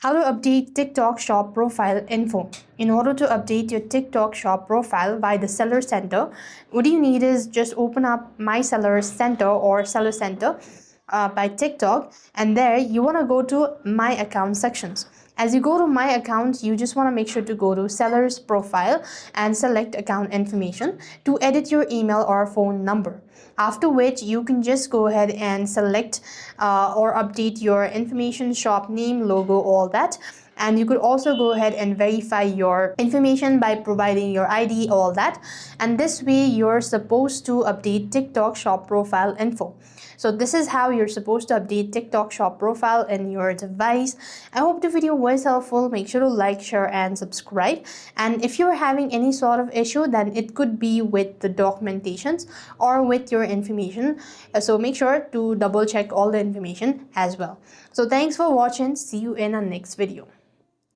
How to update TikTok shop profile info. In order to update your TikTok shop profile by the Seller Center, what you need is just open up My Seller Center or Seller Center by TikTok, and there you want to go to My Account sections. As you go to My Account, you just want to make sure to go to Seller's Profile and select Account Information to edit your email or phone number. After which you can just go ahead and select or update your information, shop name, logo, all that. And you could also go ahead and verify your information by providing your ID, all that. And this way you're supposed to update TikTok shop profile info. So this is how you're supposed to update TikTok shop profile in your device. I hope the video was helpful. Make sure to like, share, and subscribe. And if you're having any sort of issue, then it could be with the documentations or with your information. So make sure to double check all the information as well. So thanks for watching. See you in our next video.